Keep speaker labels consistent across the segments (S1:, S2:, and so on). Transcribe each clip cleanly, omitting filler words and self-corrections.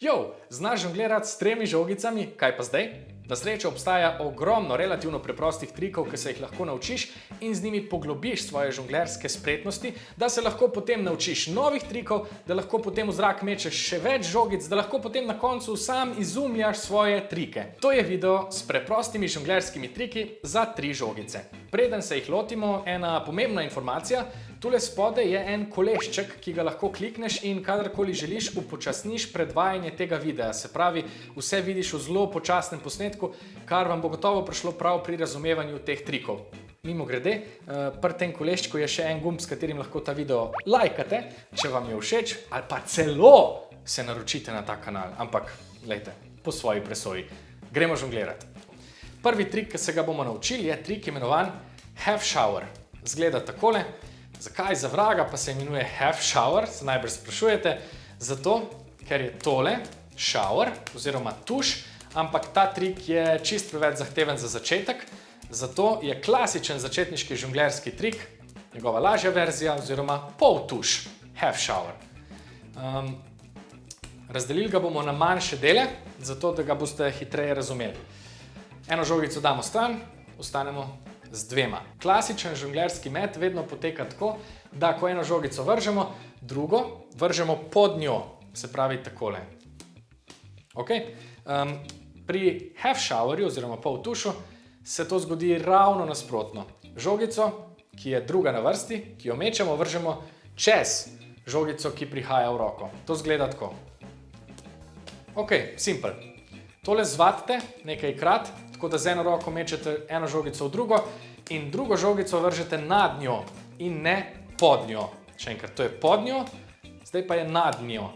S1: Jo, znaš žonglirati s 3 žogicami, kaj pa zdaj? Na srečo obstaja ogromno relativno preprostih trikov, ki se jih lahko naučiš in z njimi poglobiš svoje žonglerske spretnosti, da se lahko potem naučiš novih trikov, da lahko potem v zrak mečeš še več žogic, da lahko potem na koncu sam izumljaš svoje trike. To je video s preprostimi žonglerskimi triki za 3 žogice. Preden se jih lotimo, ena pomembna informacija. Tule spodaj je en kolešček, ki ga lahko klikneš in kadarkoli želiš, upočasniš predvajanje tega videa. Se pravi, vse vidiš v zelo počasnem posnetku, kar vam bo gotovo prišlo prav pri razumevanju teh trikov. Mimogrede, pri tem koleščku je še en gumb, s katerim lahko ta video lajkate, če vam je všeč, ali pa celo se naročite na ta kanal. Ampak, glejte, po svoji presoji. Gremo žonglirati. Prvi trik, ki se ga bomo naučili, je trik imenovan half shower. Zgleda takole. Zakaj za vraga pa se imenuje half shower, se najbrž sprašujete. Zato, ker je tole shower oziroma tuš, ampak ta trik je čist preveč zahteven za začetek. Zato je klasičen začetniški žonglerski trik, njegova lažja verzija oziroma pol tuš, half shower. Razdelili ga bomo na manjše dele, zato da ga boste hitreje razumeli. Eno žogico damo stran, ostanemo z 2. Klasičen žonglerski met vedno poteka tako, da ko eno žogico vržemo, drugo vržemo pod njo, se pravi takole. Pri half showerju oziroma pol tušu se to zgodi ravno nasprotno. Žogico, ki je druga na vrsti, ki jo mečemo, vržemo čez žogico, ki prihaja v roko. To zgleda tako. Simple. Tole zvadite nekajkrat, tako da z eno roko mečete eno žogico v drugo in drugo žogico vržete nad njo in ne pod njo. Še enkrat, to je pod njo, zdaj pa je nad njo.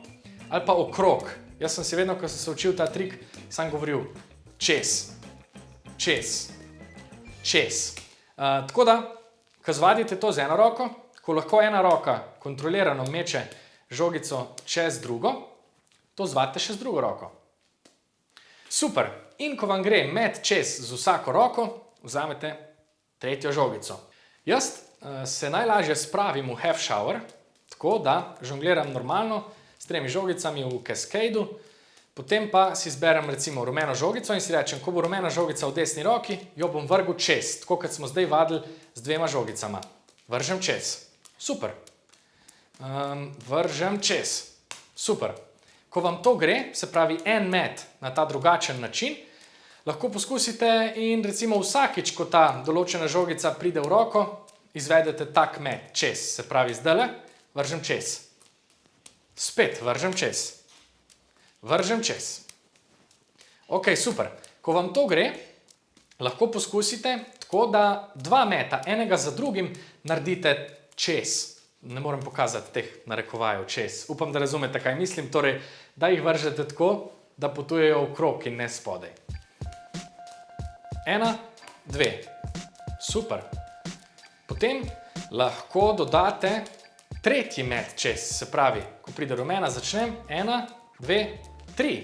S1: Ali pa okrog. Jaz sem si vedno, ko sem se učil ta trik, sam govoril čez, čez, čez. Tako da, ko zvadite to z eno roko, ko lahko ena roka kontrolirano meče žogico čez drugo, to zvadite še z drugo roko. Super! In ko vam gre met čez z vsako roko, vzamete 3. žogico. Jaz se najlažje spravim v half shower, tako da žongliram normalno s 3 žogicami v cascadu, potem pa si izberem recimo rumeno žogico in si rečem, ko bo rumena žogica v desni roki, jo bom vrgel čez, tako kot smo zdaj vadili z 2 žogicama. Vržem čez. Super. Vržem čez. Super. Ko vam to gre, se pravi en met na ta drugačen način, lahko poskusite in recimo vsakič, ko ta določena žogica pride v roko, izvedete tak met čez. Se pravi zdajle, vržem čez. Spet vržem čez. Vržem čez. Super. Ko vam to gre, lahko poskusite tako, da 2 meta, enega za drugim, naredite čez. Ne morem pokazati teh narekovajev čez. Upam, da razumete, kaj mislim. Torej, da jih vržete tako, da potujejo okrog in ne spodaj. 1, 2. Super. Potem lahko dodate 3. met čez. Se pravi, ko pride rumena, začnem. 1, 2, 3.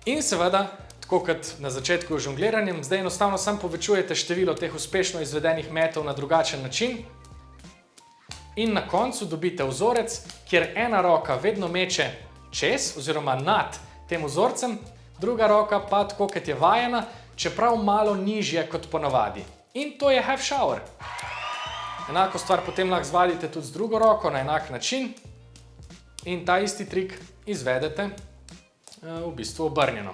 S1: In seveda, tako kot na začetku žongliranjem, zdaj enostavno samo povečujete število teh uspešno izvedenih metov na drugačen način. In na koncu dobite vzorec, kjer ena roka vedno meče čez oziroma nad tem vzorcem, druga roka pa tako, kot je vajena, čeprav malo nižje kot ponavadi. In to je half shower. Enako stvar potem lahko zvadite tudi z drugo roko na enak način in ta isti trik izvedete v bistvu obrnjeno.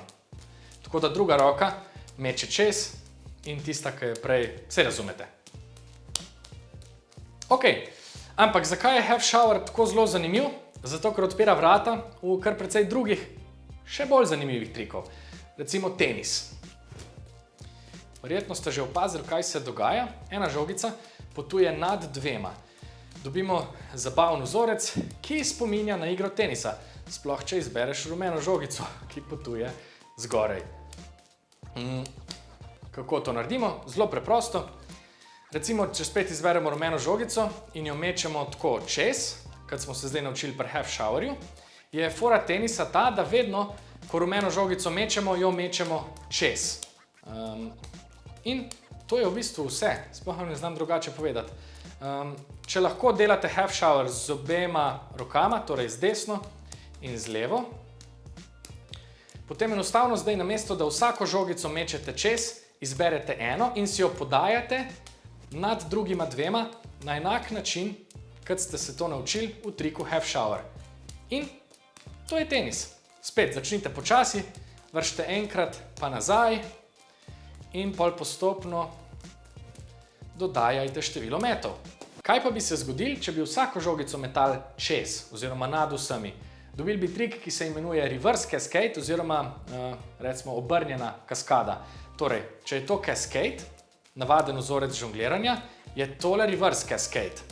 S1: Tako da druga roka meče čez in tista, ki je prej, vse razumete. Ampak zakaj je half shower tako zelo zanimiv? Zato, ker odpira vrata v kar precej drugih, še bolj zanimivih trikov. Recimo tenis. Verjetno ste že opazili, kaj se dogaja. Ena žogica potuje nad 2. Dobimo zabaven vzorec, ki spominja na igro tenisa. Sploh, če izbereš rumeno žogico, ki potuje zgoraj. Kako to naredimo? Zelo preprosto. Recimo, če spet izberemo rumeno žogico in jo mečemo tako čez, kot smo se zdaj naučili pri half showerju, je fora tenisa ta, da vedno, ko rumeno žogico mečemo, jo mečemo čez. In to je v bistvu vse. Sploh ne znam drugače povedati. Če lahko delate half shower z obema rokama, torej z desno in z levo, Potem enostavno zdaj namesto, da vsako žogico mečete čez, izberete eno in si jo podajate nad drugima dvema na enak način, kot ste se to naučili v triku half shower. In to je tenis. Spet začnite počasi, vršite enkrat pa nazaj in pol postopno dodajajte število metov. Kaj pa bi se zgodilo, če bi vsako žogico metali čez oziroma nad vsemi? Dobili bi trik, ki se imenuje reverse cascade oziroma recimo obrnjena kaskada. Torej, če je to cascade, navaden vzorec žongliranja, je tole reverse cascade.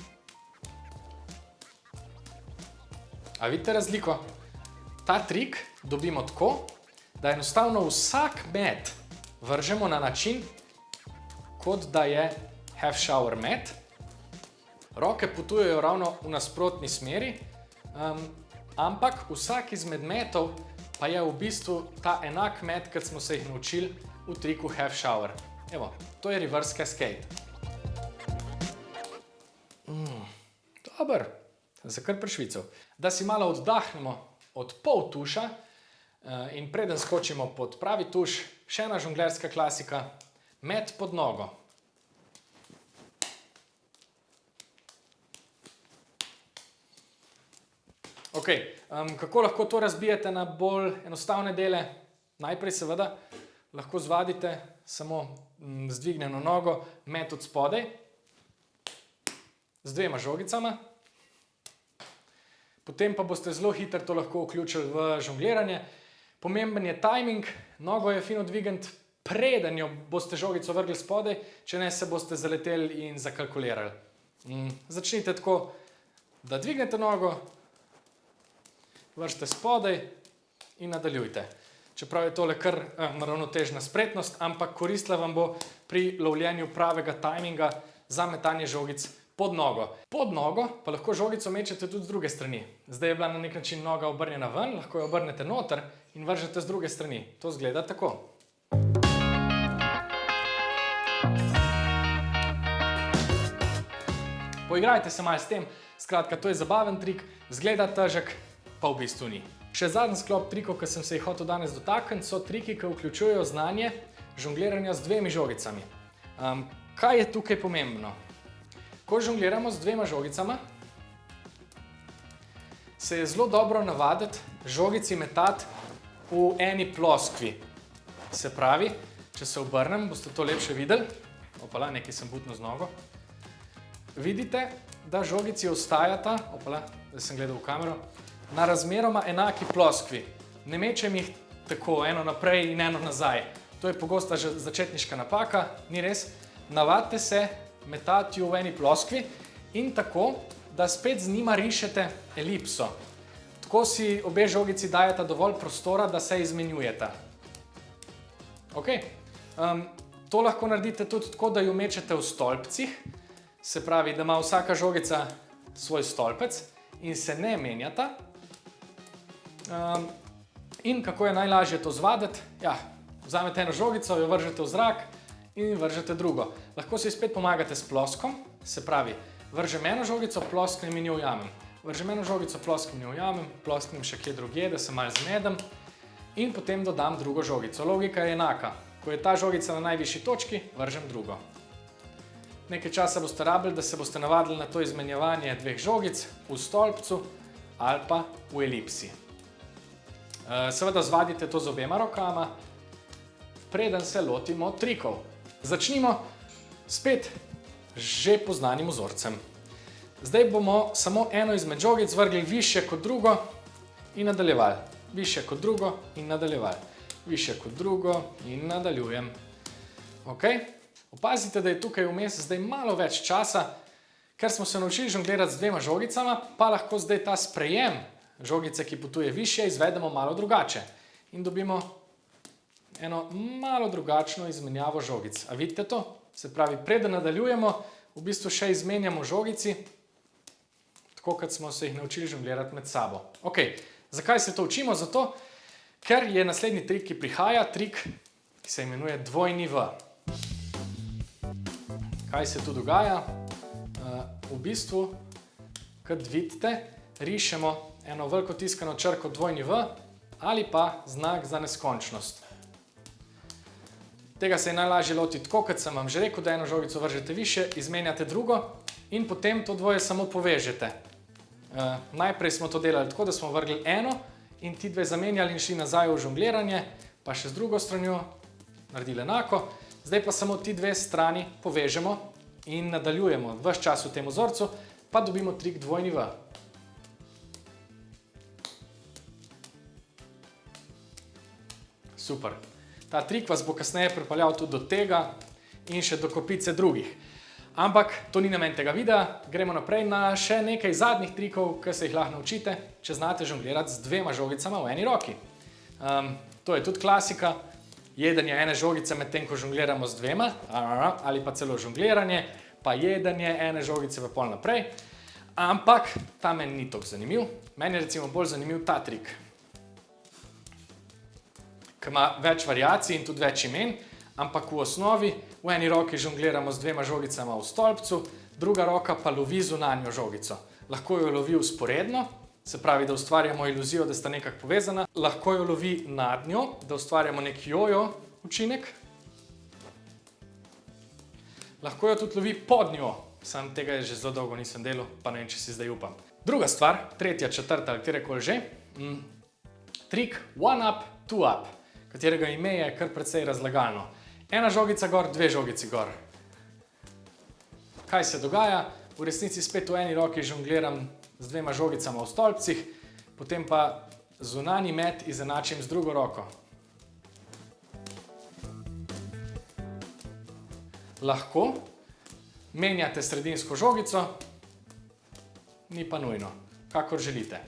S1: A vidite razliko? Ta trik dobimo tako, da enostavno vsak met vržemo na način, kot da je half shower met. Roke potujejo ravno v nasprotni smeri, ampak vsak izmed metov pa je v bistvu ta enak met, kot smo se jih naučili v triku half shower. Evo, to je reverse cascade. Dober, za kar prešvicev. Da si malo oddahnemo od pol tuša in preden skočimo pod pravi tuš, še ena žonglerska klasika, met pod nogo. Ok, kako lahko to razbijete na bolj enostavne dele? Najprej seveda lahko zvadite samo z dvignjeno nogo, met od spodaj, z dvema žogicama. Potem pa boste zelo hitro to lahko vključili v žongliranje. Pomemben je timing, nogo je fino dvigniti, preden jo boste žogico vrgli spodaj, če ne se boste zaleteli in zakalkulirali. Začnite tako, da dvignete nogo, vržite spodaj in nadaljujte. Čeprav je tole kar ravnotežna spretnost, ampak koristila vam bo pri lovljenju pravega tajminga za metanje žogic pod nogo. Pod nogo pa lahko žogico mečete tudi z druge strani. Zdaj je bila na nek način noga obrnjena ven, lahko jo obrnete noter in vržete z druge strani. To izgleda tako. Poigrajte se malo s tem, skratka, to je zabaven trik, izgleda težek, pa v bistvu ni. Še zadnji sklop trikov, ki sem se jih hotel danes dotakniti, so triki, ki vključujejo znanje žongliranja z dvemi žogicami. Kaj je tukaj pomembno? Ko žongliramo z dvema žogicama, se je zelo dobro navaditi žogici metati v eni ploskvi. Se pravi, če se obrnem, boste to lepše videli. Opala, nekaj sem butnil z nogo. Vidite, da žogici ostajata, opala, da sem gledal v kamero, na razmeroma enaki ploskvi. Ne mečem jih tako, eno naprej in eno nazaj. To je pogosta začetniška napaka, ni res. Navadite se metati v eni ploskvi in tako, da spet z njima rišete elipso. Tako si obe žogici dajeta dovolj prostora, da se izmenjujeta. Ok, to lahko naredite tudi tako, da jo mečete v stolpcih, se pravi, da ima vsaka žogica svoj stolpec in se ne menjata. In kako je najlažje to zvaditi? Ja, vzamete eno žogico, jo vržete v zrak in vržete drugo. Lahko si spet pomagate s ploskom, se pravi, vržem eno žogico, plosknem in jo ujamem. Vržem eno žogico, plosknem in jo ujamem, plosknem še kje drugje, da se malo zmedem in potem dodam drugo žogico. Logika je enaka. Ko je ta žogica na najvišji točki, vržem drugo. Nekaj časa boste rabili, da se boste navadili na to izmenjevanje dveh žogic v stolpcu ali pa v elipsi. Seveda zvadite to z obema rokama, preden se lotimo trikov. Začnimo spet že poznanim vzorcem. Zdaj bomo samo eno izmed žogic vrgli višje kot drugo in nadaljevali. Višje kot drugo in nadaljevali. Višje kot drugo in nadaljujem. Ok? Opazite, da je tukaj vmes zdaj malo več časa, ker smo se naučili žonglirati z dvema žogicama, pa lahko zdaj ta sprejem žogice, ki potuje višje, izvedemo malo drugače. In dobimo eno malo drugačno izmenjavo žogic. A vidite to? Se pravi, preden nadaljujemo, v bistvu še izmenjamo žogici, tako kot smo se jih naučili žonglirati med sabo. Ok, zakaj se to učimo? Zato, ker je naslednji trik, ki prihaja, trik, ki se imenuje dvojni V. Kaj se tu dogaja? V bistvu, kot vidite, rišemo eno veliko tiskano črko dvojni V ali pa znak za neskončnost. Tega se je najlažje lotiti tako, kot sem vam že rekel, da eno žogico vržete više, izmenjate drugo in potem to dvoje samo povežete. Najprej smo to delali tako, da smo vrgli eno in ti dve zamenjali in šli nazaj v žongliranje, pa še z drugo stranjo naredili enako. Zdaj pa samo ti dve strani povežemo in nadaljujemo ves čas v tem vzorcu, pa dobimo trik dvojni V. Super. Ta trik vas bo kasneje pripeljal tudi do tega in še do kopice drugih. Ampak to ni namen tega videa. Gremo naprej na še nekaj zadnjih trikov, ki se jih lahko naučite, če znate žonglirati z dvema žogicama v eni roki. To je tudi klasika. Jedenje ene žogice medtem, ko žongliramo z dvema, ali pa celo žongliranje, pa jedenje ene žogice pa pol naprej. Ampak ta meni ni toliko zanimiv. Meni je recimo bolj zanimiv ta trik, ki ima več variacij in tudi več imen, ampak v osnovi v eni roki žongliramo z dvema žogicama v stolpcu, druga roka pa lovi zunanjo žogico. Lahko jo lovi vzporedno, se pravi, da ustvarjamo iluzijo, da sta nekako povezana. Lahko jo lovi nad njo, da ustvarjamo nek jojo učinek. Lahko jo tudi lovi pod njo, sam tega že zelo dolgo nisem delal, pa ne vem, če si zdaj upam. Druga stvar, tretja, četrta ali katerekoli že, trik one up, two up, katerega ime je kar precej razlagalno. Ena žogica gor, dve žogici gor. Kaj se dogaja? V resnici spet v eni roki žongliram z dvema žogicama v stolpcih, potem pa zunanji met izenačim z drugo roko. Lahko menjate sredinsko žogico, ni pa nujno, kakor želite.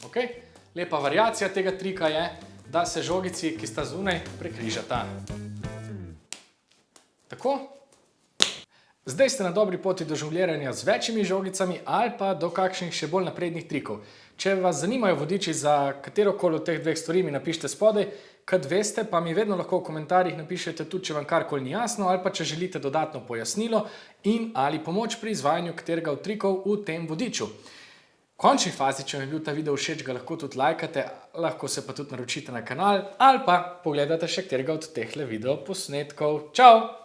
S1: Ok? Lepa variacija tega trika je, da se žogici, ki sta zunaj, prekrižata. Tako. Zdaj ste na dobri poti do žongliranja z večjimi žogicami ali pa do kakšnih še bolj naprednih trikov. Če vas zanimajo vodiči za katerokoli od teh dveh stvari, mi napišite spodaj. Kad veste, pa mi vedno lahko v komentarjih napišete tudi, če vam karkoli ni jasno ali pa če želite dodatno pojasnilo in ali pomoč pri izvajanju katerega od trikov v tem vodiču. V končni fazi, če vam je bil ta video všeč, ga lahko tudi lajkate, lahko se pa tudi naročite na kanal ali pa pogledate še katerega od tehle video posnetkov. Čau!